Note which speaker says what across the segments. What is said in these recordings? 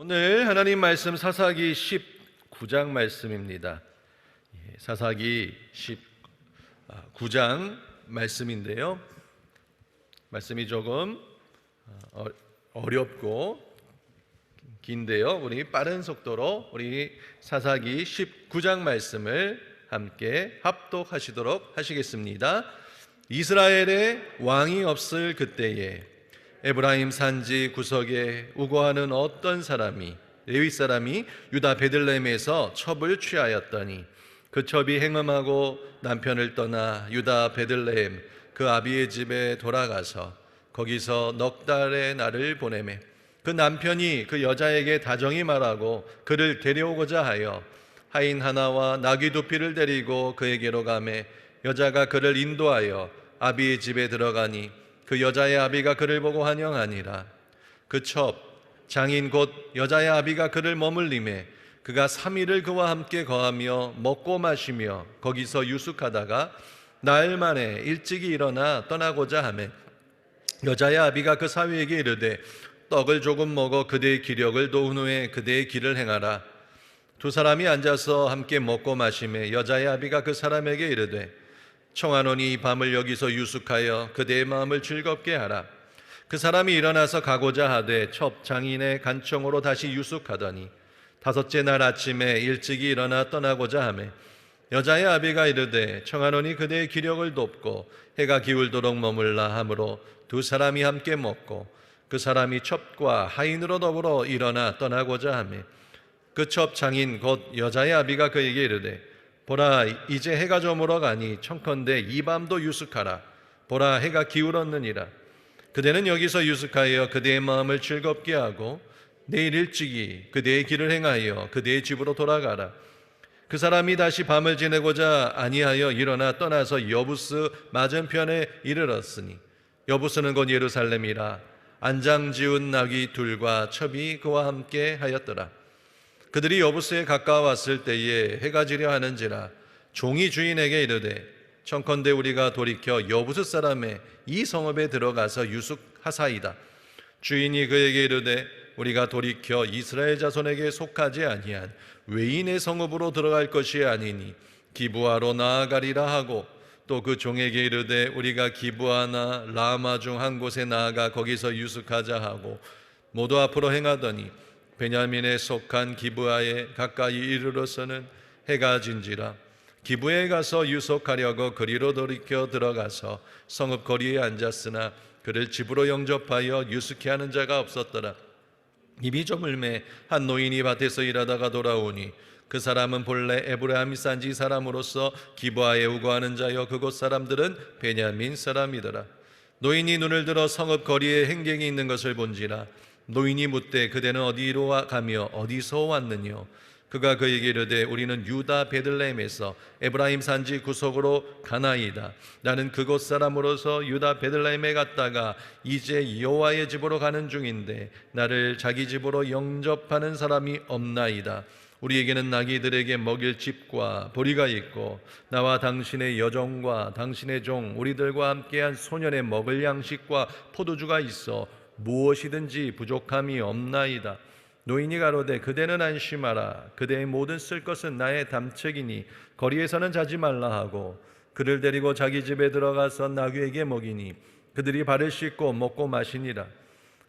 Speaker 1: 오늘 하나님 말씀 사사기 19장 말씀입니다. 사사기 19장 말씀인데요. 말씀이 조금 어렵고 긴데요. 우리 빠른 속도로 우리 사사기 19장 말씀을 함께 합독하시도록 하시겠습니다. 이스라엘에 왕이 없을 그때에 에브라임 산지 구석에 우거하는 어떤 사람이 레위 사람이 유다 베들레헴에서 첩을 취하였더니 그 첩이 행음하고 남편을 떠나 유다 베들레헴 그 아비의 집에 돌아가서 거기서 넉 달의 날을 보내매 그 남편이 그 여자에게 다정히 말하고 그를 데려오고자 하여 하인 하나와 나귀 두 匹을 데리고 그에게로 가매 여자가 그를 인도하여 아비의 집에 들어가니 그 여자의 아비가 그를 보고 환영하니라. 그 첩 장인 곧 여자의 아비가 그를 머물림에 그가 3일을 그와 함께 거하며 먹고 마시며 거기서 유숙하다가 나흘 만에 일찍이 일어나 떠나고자 하매 여자의 아비가 그 사위에게 이르되 떡을 조금 먹어 그대의 기력을 도운 후에 그대의 길을 행하라. 두 사람이 앉아서 함께 먹고 마시매 여자의 아비가 그 사람에게 이르되 청하노니 이 밤을 여기서 유숙하여 그대의 마음을 즐겁게 하라. 그 사람이 일어나서 가고자 하되 첩 장인의 간청으로 다시 유숙하더니 다섯째 날 아침에 일찍이 일어나 떠나고자 하매 여자의 아비가 이르되 청하노니 그대의 기력을 돕고 해가 기울도록 머물라 하므로 두 사람이 함께 먹고 그 사람이 첩과 하인으로 더불어 일어나 떠나고자 하매 그 첩 장인 곧 여자의 아비가 그에게 이르되 보라 이제 해가 저물어 가니 청컨대 이 밤도 유숙하라. 보라 해가 기울었느니라. 그대는 여기서 유숙하여 그대의 마음을 즐겁게 하고 내일 일찍이 그대의 길을 행하여 그대의 집으로 돌아가라. 그 사람이 다시 밤을 지내고자 아니하여 일어나 떠나서 여부스 맞은편에 이르렀으니 여부스는 곧 예루살렘이라. 안장 지운 나귀 둘과 첩이 그와 함께 하였더라. 그들이 여부스에 가까웠을 때에 해가 지려 하는지라 종이 주인에게 이르되 청컨대 우리가 돌이켜 여부스 사람의 이 성읍에 들어가서 유숙하사이다. 주인이 그에게 이르되 우리가 돌이켜 이스라엘 자손에게 속하지 아니한 외인의 성읍으로 들어갈 것이 아니니 기브아로 나아가리라 하고 또 그 종에게 이르되 우리가 기브아나 라마 중 한 곳에 나아가 거기서 유숙하자 하고 모두 앞으로 행하더니 베냐민에 속한 기브아에 가까이 이르러서는 해가 진지라. 기브아에 가서 유숙하려고 그리로 돌이켜 들어가서 성읍 거리에 앉았으나 그를 집으로 영접하여 유숙케 하는 자가 없었더라. 입이 저물매 한 노인이 밭에서 일하다가 돌아오니 그 사람은 본래 에브라임 산지 사람으로서 기브아에 우거하는 자여 그곳 사람들은 베냐민 사람이더라. 노인이 눈을 들어 성읍 거리에 행경이 있는 것을 본지라. 노인이 묻되 그대는 어디로 가며 어디서 왔느뇨? 그가 그에게 이르되 우리는 유다 베들레헴에서 에브라임 산지 구석으로 가나이다. 나는 그곳 사람으로서 유다 베들레헴에 갔다가 이제 여호와의 집으로 가는 중인데 나를 자기 집으로 영접하는 사람이 없나이다. 우리에게는 나귀들에게 먹일 집과 보리가 있고 나와 당신의 여종과 당신의 종 우리들과 함께한 소년의 먹을 양식과 포도주가 있어 무엇이든지 부족함이 없나이다. 노인이 가로되 그대는 안심하라. 그대의 모든 쓸 것은 나의 담책이니 거리에서는 자지 말라 하고 그를 데리고 자기 집에 들어가서 나귀에게 먹이니 그들이 발을 씻고 먹고 마시니라.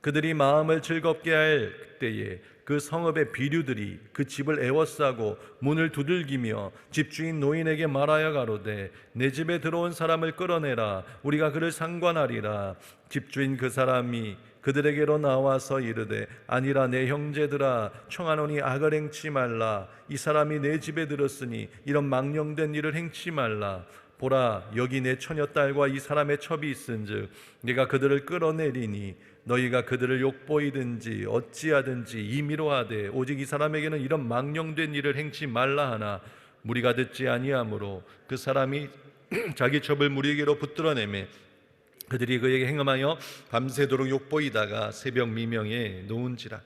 Speaker 1: 그들이 마음을 즐겁게 할 때에 그 성읍의 비류들이 그 집을 에워싸고 문을 두들기며 집주인 노인에게 말하여 가로되 내 집에 들어온 사람을 끌어내라. 우리가 그를 상관하리라. 집주인 그 사람이 그들에게로 나와서 이르되 아니라 내 형제들아 청하노니 악을 행치 말라. 이 사람이 내 집에 들었으니 이런 망령된 일을 행치 말라. 보라 여기 내 처녀딸과 이 사람의 첩이 있은즉 네가 그들을 끌어내리니 너희가 그들을 욕보이든지 어찌하든지 임의로 하되 오직 이 사람에게는 이런 망령된 일을 행치 말라 하나 무리가 듣지 아니하므로 그 사람이 자기 첩을 무리에게로 붙들어내매 그들이 그에게 행음하여 밤새도록 욕보이다가 새벽 미명에 놓은지라.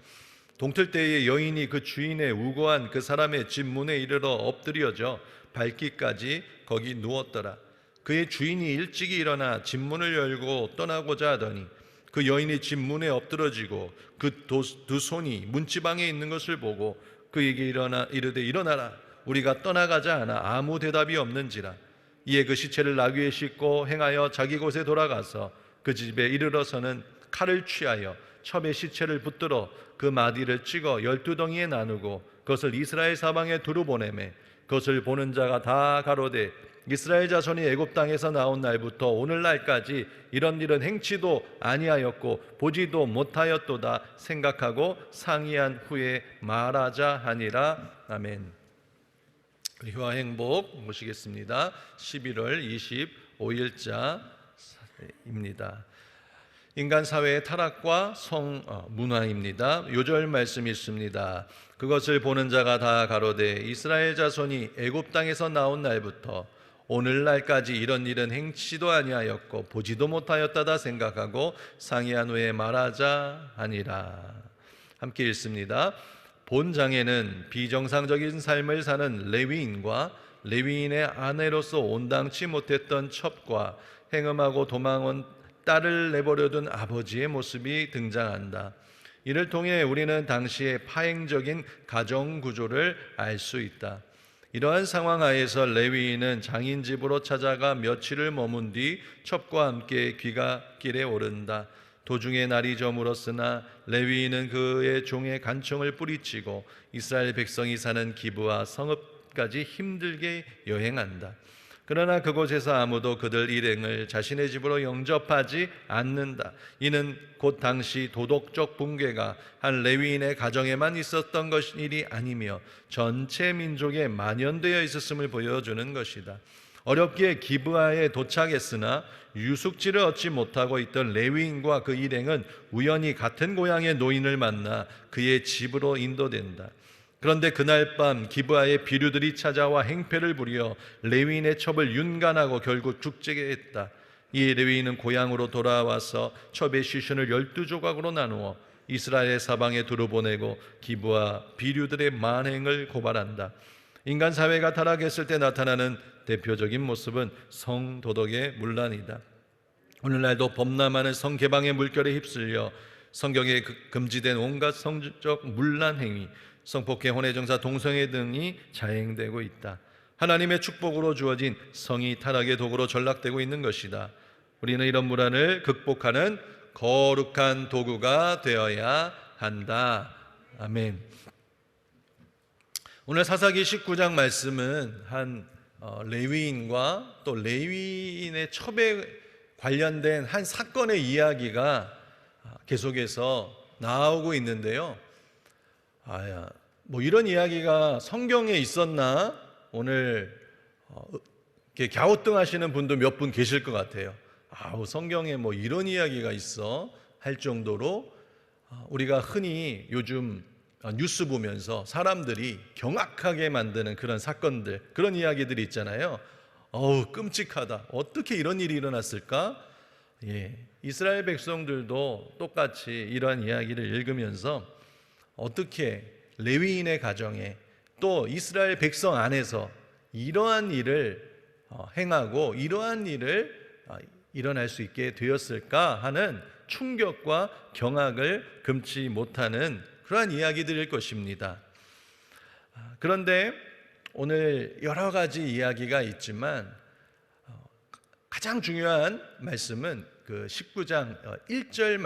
Speaker 1: 동틀 때에 여인이 그 주인의 우고한 그 사람의 집 문에 이르러 엎드려져 밝기까지 거기 누웠더라. 그의 주인이 일찍이 일어나 집 문을 열고 떠나고자 하더니 그 여인이 집 문에 엎드러지고 그 두 손이 문지방에 있는 것을 보고 그에게 이르되 일어나라, 우리가 떠나가자 하나 아무 대답이 없는지라. 이에 그 시체를 나귀에 싣고 행하여 자기 곳에 돌아가서 그 집에 이르러서는 칼을 취하여 첩에 시체를 붙들어 그 마디를 찍어 12덩이에 나누고 그것을 이스라엘 사방에 두루 보내매 그것을 보는 자가 다 가로되 이스라엘 자손이 애굽 땅에서 나온 날부터 오늘날까지 이런 일은 행치도 아니하였고 보지도 못하였도다 생각하고 상의한 후에 말하자 하니라. 아멘. 희와 행복 모시겠습니다. 11월 25일자입니다. 인간 사회의 타락과 성문화입니다. 요절 말씀이 있습니다. 그것을 보는 자가 다 가로되 이스라엘 자손이 애굽 땅에서 나온 날부터 오늘날까지 이런 일은 행치도 아니하였고 보지도 못하였다다 생각하고 상의한 후에 말하자 하니라. 함께 읽습니다. 본장에는 비정상적인 삶을 사는 레위인과 레위인의 아내로서 온당치 못했던 첩과 행음하고 도망온 딸을 내버려둔 아버지의 모습이 등장한다. 이를 통해 우리는 당시의 파행적인 가정 구조를 알 수 있다. 이러한 상황 하에서 레위인은 장인 집으로 찾아가 며칠을 머문 뒤 첩과 함께 귀갓길에 오른다. 도중에 날이 저물었으나 레위인은 그의 종의 간청을 뿌리치고 이스라엘 백성이 사는 기브와 성읍까지 힘들게 여행한다. 그러나 그곳에서 아무도 그들 일행을 자신의 집으로 영접하지 않는다. 이는 곧 당시 도덕적 붕괴가 한 레위인의 가정에만 있었던 일이 아니며 전체 민족에 만연되어 있었음을 보여주는 것이다. 어렵게 기브아에 도착했으나 유숙지를 얻지 못하고 있던 레위인과 그 일행은 우연히 같은 고향의 노인을 만나 그의 집으로 인도된다. 그런데 그날 밤 기브아의 비류들이 찾아와 행패를 부려 레위인의 첩을 윤간하고 결국 죽게 했다. 이 레위인은 고향으로 돌아와서 첩의 시신을 12조각으로 나누어 이스라엘 사방에 두루 보내고 기브아 비류들의 만행을 고발한다. 인간 사회가 타락했을 때 나타나는 대표적인 모습은 성도덕의 문란이다. 오늘날도 범람하는 성개방의 물결에 휩쓸려 성경에 금지된 온갖 성적 문란 행위, 성폭행, 혼외정사, 동성애 등이 자행되고 있다. 하나님의 축복으로 주어진 성이 타락의 도구로 전락되고 있는 것이다. 우리는 이런 문화를 극복하는 거룩한 도구가 되어야 한다. 아멘. 오늘 사사기 19장 말씀은 한 레위인과 또 레위인의 첩에 관련된 한 사건의 이야기가 계속해서 나오고 있는데요. 뭐 이런 이야기가 성경에 있었나? 오늘 이렇게 갸우뚱하시는 분도 몇 분 계실 것 같아요. 성경에 뭐 이런 이야기가 있어 할 정도로 우리가 흔히 요즘 뉴스 보면서 사람들이 경악하게 만드는 그런 사건들, 그런 이야기들이 있잖아요. 끔찍하다. 어떻게 이런 일이 일어났을까? 이스라엘 백성들도 똑같이 이러한 이야기를 읽으면서 어떻게 레위인의 가정에 또 이스라엘 백성 안에서 이러한 일을 행하고 이러한 일을 일어날 수 있게 되었을까 하는 충격과 경악을 금치 못하는 그러한 이야기들일 것입니다. 그런데 오늘 여러 가지 이야기가 있지만 가장 중요한 말씀은 그 19장 1절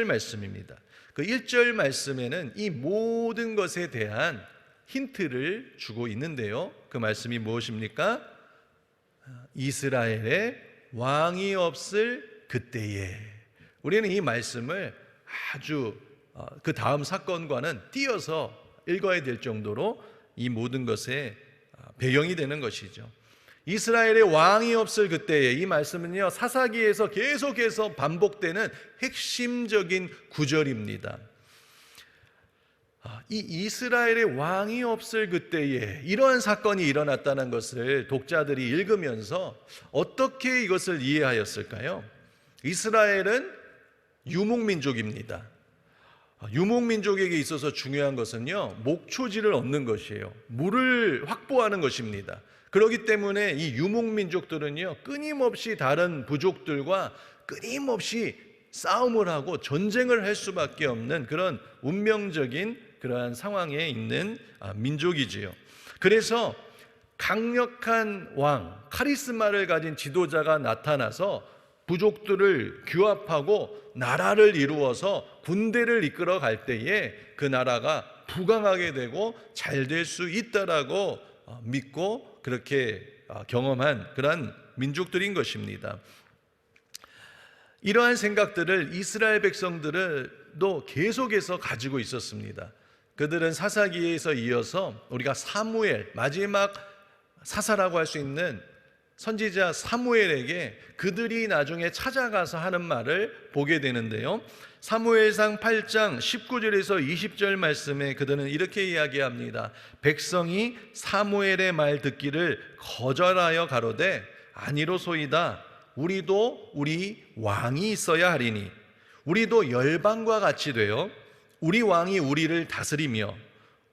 Speaker 1: 말씀입니다. 그 1절 말씀에는 이 모든 것에 대한 힌트를 주고 있는데요. 그 말씀이 무엇입니까? 이스라엘에 왕이 없을 그때에. 우리는 이 말씀을 아주 그 다음 사건과는 띄어서 읽어야 될 정도로 이 모든 것의 배경이 되는 것이죠. 이스라엘의 왕이 없을 그때에, 이 말씀은요 사사기에서 계속해서 반복되는 핵심적인 구절입니다. 이 이스라엘의 왕이 없을 그때에 이러한 사건이 일어났다는 것을 독자들이 읽으면서 어떻게 이것을 이해하였을까요? 이스라엘은 유목민족입니다. 유목민족에게 있어서 중요한 것은요 목초지를 얻는 것이에요. 물을 확보하는 것입니다. 그렇기 때문에 이 유목민족들은요 끊임없이 다른 부족들과 끊임없이 싸움을 하고 전쟁을 할 수밖에 없는 그런 운명적인 그러한 상황에 있는 민족이지요. 그래서 강력한 왕, 카리스마를 가진 지도자가 나타나서 부족들을 규합하고 나라를 이루어서 군대를 이끌어 갈 때에 그 나라가 부강하게 되고 잘 될 수 있다라고 믿고 그렇게 경험한 그러한 민족들인 것입니다. 이러한 생각들을 이스라엘 백성들도 계속해서 가지고 있었습니다. 그들은 사사기에서 이어서 우리가 사무엘, 마지막 사사라고 할 수 있는 선지자 사무엘에게 그들이 나중에 찾아가서 하는 말을 보게 되는데요. 사무엘상 8장 19절에서 20절 말씀에 그들은 이렇게 이야기합니다. 백성이 사무엘의 말 듣기를 거절하여 가로되 아니로소이다. 우리도 우리 왕이 있어야 하리니 우리도 열방과 같이 되어 우리 왕이 우리를 다스리며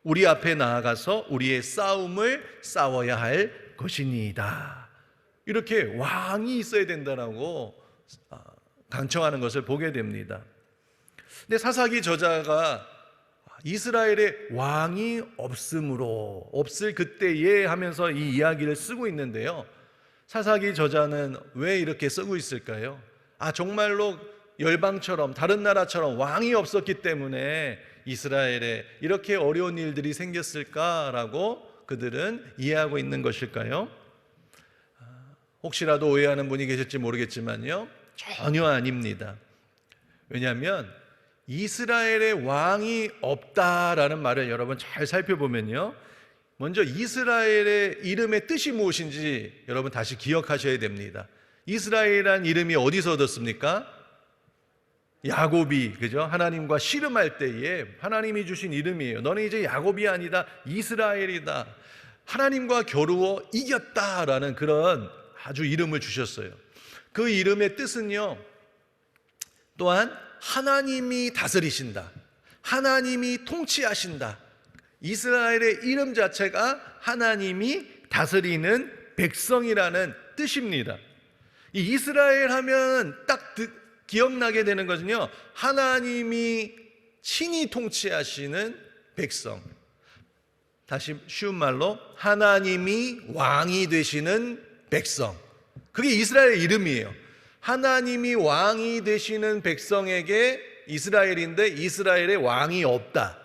Speaker 1: 우리 앞에 나아가서 우리의 싸움을 싸워야 할 것이니이다. 이렇게 왕이 있어야 된다라고 강청하는 것을 보게 됩니다. 근데 사사기 저자가 이스라엘의 왕이 없음으로 없을 그때에 하면서 이 이야기를 쓰고 있는데요. 사사기 저자는 왜 이렇게 쓰고 있을까요? 정말로 열방처럼 다른 나라처럼 왕이 없었기 때문에 이스라엘에 이렇게 어려운 일들이 생겼을까라고 그들은 이해하고 있는 것일까요? 혹시라도 오해하는 분이 계실지 모르겠지만요, 전혀 아닙니다. 왜냐하면 이스라엘의 왕이 없다라는 말을 여러분 잘 살펴보면요, 먼저 이스라엘의 이름의 뜻이 무엇인지 여러분 다시 기억하셔야 됩니다. 이스라엘이란 이름이 어디서 얻었습니까? 야곱이, 그죠? 하나님과 씨름할 때에 하나님이 주신 이름이에요. 너는 이제 야곱이 아니다, 이스라엘이다. 하나님과 겨루어 이겼다라는 그런 아주 이름을 주셨어요. 그 이름의 뜻은요, 또한 하나님이 다스리신다, 하나님이 통치하신다. 이스라엘의 이름 자체가 하나님이 다스리는 백성이라는 뜻입니다. 이 이스라엘 하면 딱 기억나게 되는 것은요, 하나님이 친히 통치하시는 백성. 다시 쉬운 말로 하나님이 왕이 되시는 백성. 그게 이스라엘의 이름이에요. 하나님이 왕이 되시는 백성에게 이스라엘인데 이스라엘의 왕이 없다.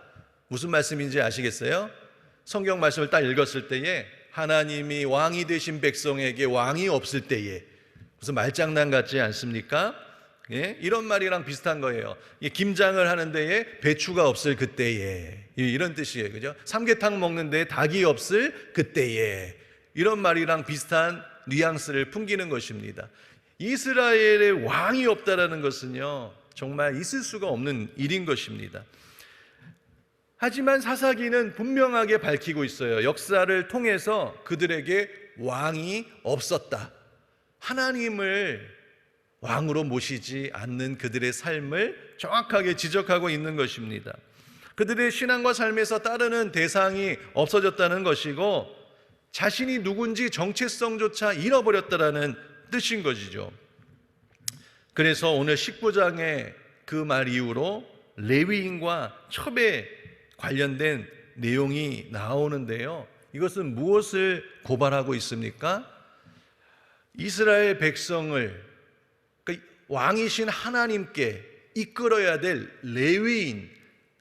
Speaker 1: 무슨 말씀인지 아시겠어요? 성경 말씀을 딱 읽었을 때에 하나님이 왕이 되신 백성에게 왕이 없을 때에, 무슨 말장난 같지 않습니까? 예? 이런 말이랑 비슷한 거예요. 김장을 하는 데에 배추가 없을 그때에, 이런 뜻이에요. 그죠? 삼계탕 먹는 데에 닭이 없을 그때에, 이런 말이랑 비슷한 뉘앙스를 풍기는 것입니다. 이스라엘의 왕이 없다라는 것은요, 정말 있을 수가 없는 일인 것입니다. 하지만 사사기는 분명하게 밝히고 있어요. 역사를 통해서 그들에게 왕이 없었다. 하나님을 왕으로 모시지 않는 그들의 삶을 정확하게 지적하고 있는 것입니다. 그들의 신앙과 삶에서 따르는 대상이 없어졌다는 것이고 자신이 누군지 정체성조차 잃어버렸다라는 뜻인 것이죠. 그래서 오늘 19장의 그 말 이후로 레위인과 첩에 관련된 내용이 나오는데요, 이것은 무엇을 고발하고 있습니까? 이스라엘 백성을 왕이신 하나님께 이끌어야 될 레위인,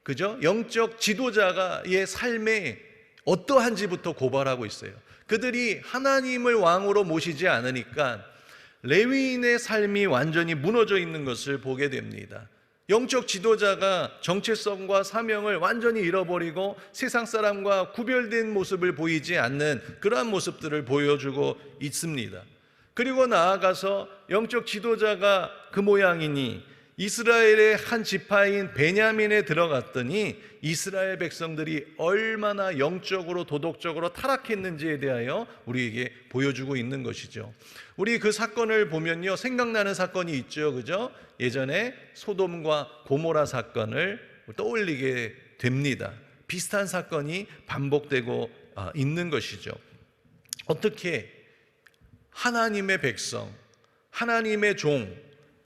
Speaker 1: 그죠? 영적 지도자가의 삶에 어떠한지부터 고발하고 있어요. 그들이 하나님을 왕으로 모시지 않으니까 레위인의 삶이 완전히 무너져 있는 것을 보게 됩니다. 영적 지도자가 정체성과 사명을 완전히 잃어버리고 세상 사람과 구별된 모습을 보이지 않는 그러한 모습들을 보여주고 있습니다. 그리고 나아가서 영적 지도자가 그 모양이니 이스라엘의 한 지파인 베냐민에 들어갔더니 이스라엘 백성들이 얼마나 영적으로 도덕적으로 타락했는지에 대하여 우리에게 보여주고 있는 것이죠. 우리 그 사건을 보면요, 생각나는 사건이 있죠, 그죠? 예전에 소돔과 고모라 사건을 떠올리게 됩니다. 비슷한 사건이 반복되고 있는 것이죠. 어떻게 하나님의 백성, 하나님의 종,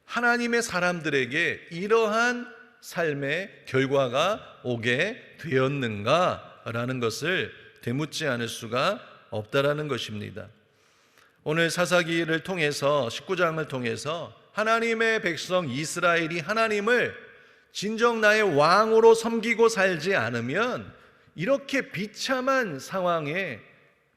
Speaker 1: 하나님의 사람들에게 이러한 삶의 결과가 오게 되었는가라는 것을 되묻지 않을 수가 없다라는 것입니다. 오늘 사사기를 통해서 19장을 통해서 하나님의 백성 이스라엘이 하나님을 진정 나의 왕으로 섬기고 살지 않으면 이렇게 비참한 상황에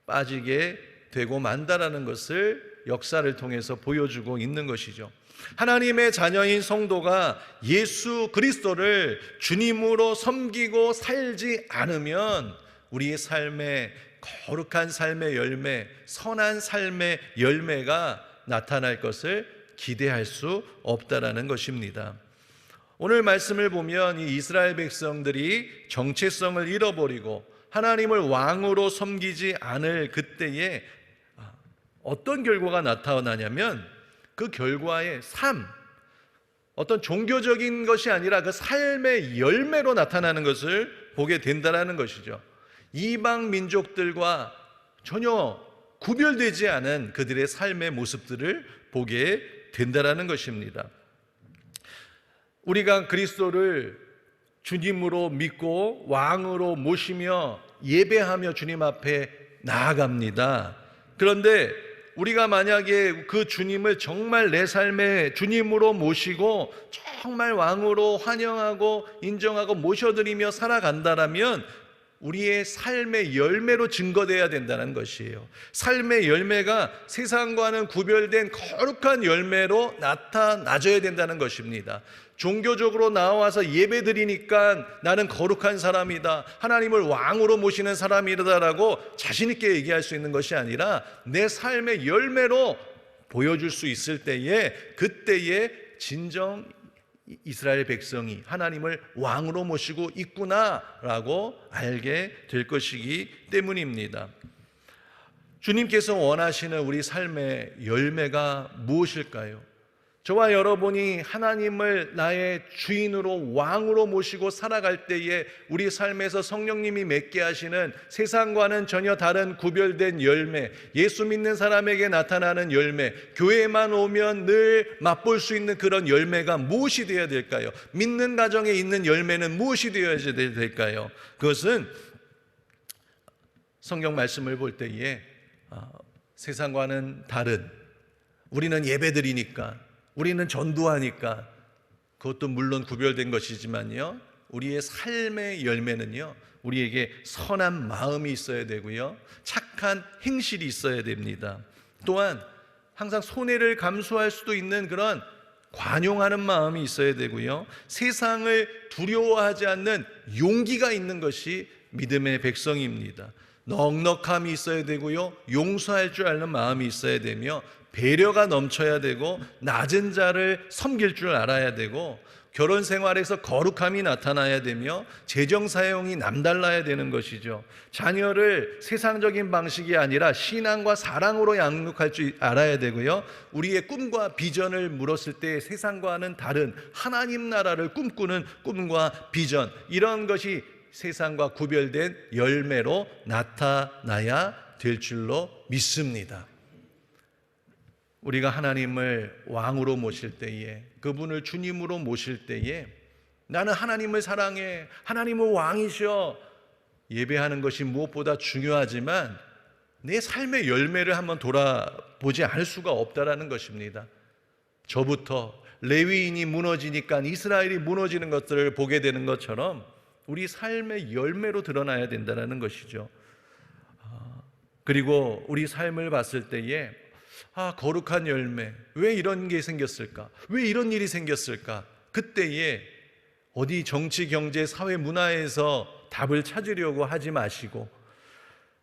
Speaker 1: 빠지게 되고 만다라는 것을 역사를 통해서 보여주고 있는 것이죠. 하나님의 자녀인 성도가 예수 그리스도를 주님으로 섬기고 살지 않으면 우리의 삶에 거룩한 삶의 열매, 선한 삶의 열매가 나타날 것을 기대할 수 없다라는 것입니다. 오늘 말씀을 보면 이 이스라엘 백성들이 정체성을 잃어버리고 하나님을 왕으로 섬기지 않을 그때에 어떤 결과가 나타나냐면 그 결과의 삶, 어떤 종교적인 것이 아니라 그 삶의 열매로 나타나는 것을 보게 된다는 것이죠. 이방 민족들과 전혀 구별되지 않은 그들의 삶의 모습들을 보게 된다는 것입니다. 우리가 그리스도를 주님으로 믿고 왕으로 모시며 예배하며 주님 앞에 나아갑니다. 그런데 우리가 만약에 그 주님을 정말 내 삶의 주님으로 모시고 정말 왕으로 환영하고 인정하고 모셔드리며 살아간다라면 우리의 삶의 열매로 증거되어야 된다는 것이에요. 삶의 열매가 세상과는 구별된 거룩한 열매로 나타나줘야 된다는 것입니다. 종교적으로 나와서 예배드리니까 나는 거룩한 사람이다, 하나님을 왕으로 모시는 사람이다라고 자신 있게 얘기할 수 있는 것이 아니라 내 삶의 열매로 보여줄 수 있을 때에 그때에 진정 이스라엘 백성이 하나님을 왕으로 모시고 있구나라고 알게 될 것이기 때문입니다. 주님께서 원하시는 우리 삶의 열매가 무엇일까요? 저와 여러분이 하나님을 나의 주인으로 왕으로 모시고 살아갈 때에 우리 삶에서 성령님이 맺게 하시는 세상과는 전혀 다른 구별된 열매, 예수 믿는 사람에게 나타나는 열매, 교회만 오면 늘 맛볼 수 있는 그런 열매가 무엇이 되어야 될까요? 믿는 가정에 있는 열매는 무엇이 되어야 될까요? 그것은 성경 말씀을 볼 때에 세상과는 다른, 우리는 예배드리니까, 우리는 전도하니까, 그것도 물론 구별된 것이지만요, 우리의 삶의 열매는요, 우리에게 선한 마음이 있어야 되고요, 착한 행실이 있어야 됩니다. 또한 항상 손해를 감수할 수도 있는 그런 관용하는 마음이 있어야 되고요, 세상을 두려워하지 않는 용기가 있는 것이 믿음의 백성입니다. 넉넉함이 있어야 되고요, 용서할 줄 아는 마음이 있어야 되며, 배려가 넘쳐야 되고, 낮은 자를 섬길 줄 알아야 되고, 결혼 생활에서 거룩함이 나타나야 되며, 재정 사용이 남달라야 되는 것이죠. 자녀를 세상적인 방식이 아니라 신앙과 사랑으로 양육할 줄 알아야 되고요, 우리의 꿈과 비전을 물었을 때 세상과는 다른 하나님 나라를 꿈꾸는 꿈과 비전, 이런 것이 세상과 구별된 열매로 나타나야 될 줄로 믿습니다. 우리가 하나님을 왕으로 모실 때에, 그분을 주님으로 모실 때에 나는 하나님을 사랑해, 하나님은 왕이셔, 예배하는 것이 무엇보다 중요하지만 내 삶의 열매를 한번 돌아보지 않을 수가 없다라는 것입니다. 저부터 레위인이 무너지니까 이스라엘이 무너지는 것들을 보게 되는 것처럼 우리 삶의 열매로 드러나야 된다는 것이죠. 그리고 우리 삶을 봤을 때에 거룩한 열매, 왜 이런 게 생겼을까? 왜 이런 일이 생겼을까? 그때에 어디 정치, 경제, 사회, 문화에서 답을 찾으려고 하지 마시고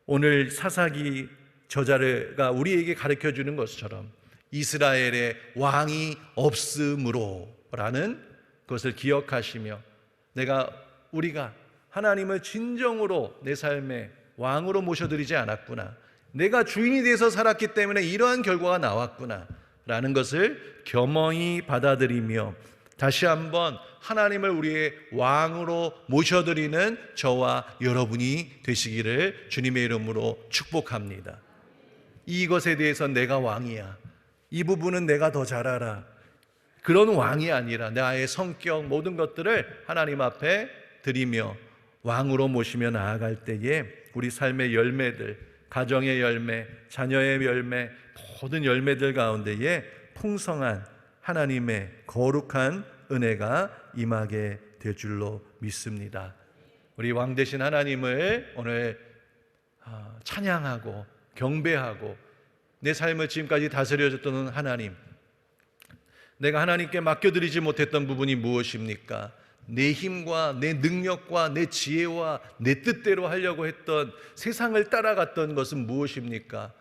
Speaker 1: 오늘 사사기 저자가 우리에게 가르쳐 주는 것처럼 이스라엘의 왕이 없음으로 라는 것을 기억하시며 우리가 하나님을 진정으로 내 삶의 왕으로 모셔드리지 않았구나, 내가 주인이 돼서 살았기 때문에 이러한 결과가 나왔구나 라는 것을 겸허히 받아들이며 다시 한번 하나님을 우리의 왕으로 모셔드리는 저와 여러분이 되시기를 주님의 이름으로 축복합니다. 이것에 대해서 내가 왕이야, 이 부분은 내가 더 잘 알아, 그런 왕이 아니라 나의 성격 모든 것들을 하나님 앞에 드리며 왕으로 모시며 나아갈 때에 우리 삶의 열매들, 가정의 열매, 자녀의 열매, 모든 열매들 가운데에 풍성한 하나님의 거룩한 은혜가 임하게 될 줄로 믿습니다. 우리 왕 되신 하나님을 오늘 찬양하고 경배하고 내 삶을 지금까지 다스려줬던 하나님, 내가 하나님께 맡겨드리지 못했던 부분이 무엇입니까? 내 힘과 내 능력과 내 지혜와 내 뜻대로 하려고 했던, 세상을 따라갔던 것은 무엇입니까?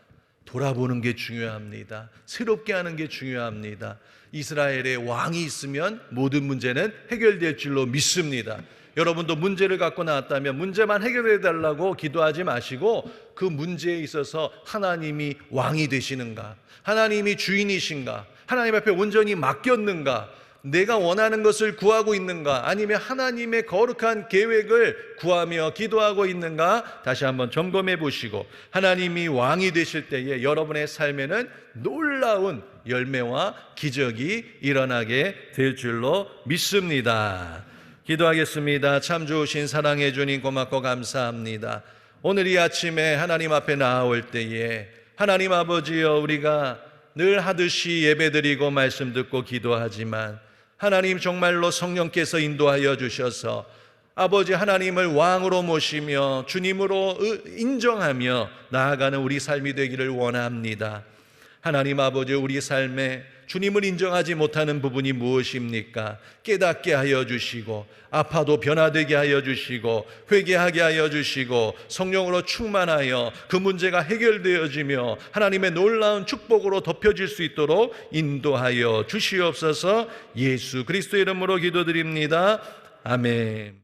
Speaker 1: 돌아보는 게 중요합니다. 새롭게 하는 게 중요합니다. 이스라엘의 왕이 있으면 모든 문제는 해결될 줄로 믿습니다. 여러분도 문제를 갖고 나왔다면 문제만 해결해 달라고 기도하지 마시고 그 문제에 있어서 하나님이 왕이 되시는가, 하나님이 주인이신가, 하나님 앞에 온전히 맡겼는가, 내가 원하는 것을 구하고 있는가, 아니면 하나님의 거룩한 계획을 구하며 기도하고 있는가 다시 한번 점검해 보시고 하나님이 왕이 되실 때에 여러분의 삶에는 놀라운 열매와 기적이 일어나게 될 줄로 믿습니다. 기도하겠습니다. 참 좋으신 사랑해 주님 고맙고 감사합니다. 오늘 이 아침에 하나님 앞에 나아올 때에 하나님 아버지여, 우리가 늘 하듯이 예배드리고 말씀 듣고 기도하지만 하나님 정말로 성령께서 인도하여 주셔서 아버지 하나님을 왕으로 모시며 주님으로 인정하며 나아가는 우리 삶이 되기를 원합니다. 하나님 아버지, 우리 삶에 주님을 인정하지 못하는 부분이 무엇입니까? 깨닫게 하여 주시고 아파도 변화되게 하여 주시고 회개하게 하여 주시고 성령으로 충만하여 그 문제가 해결되어지며 하나님의 놀라운 축복으로 덮여질 수 있도록 인도하여 주시옵소서. 예수 그리스도의 이름으로 기도드립니다. 아멘.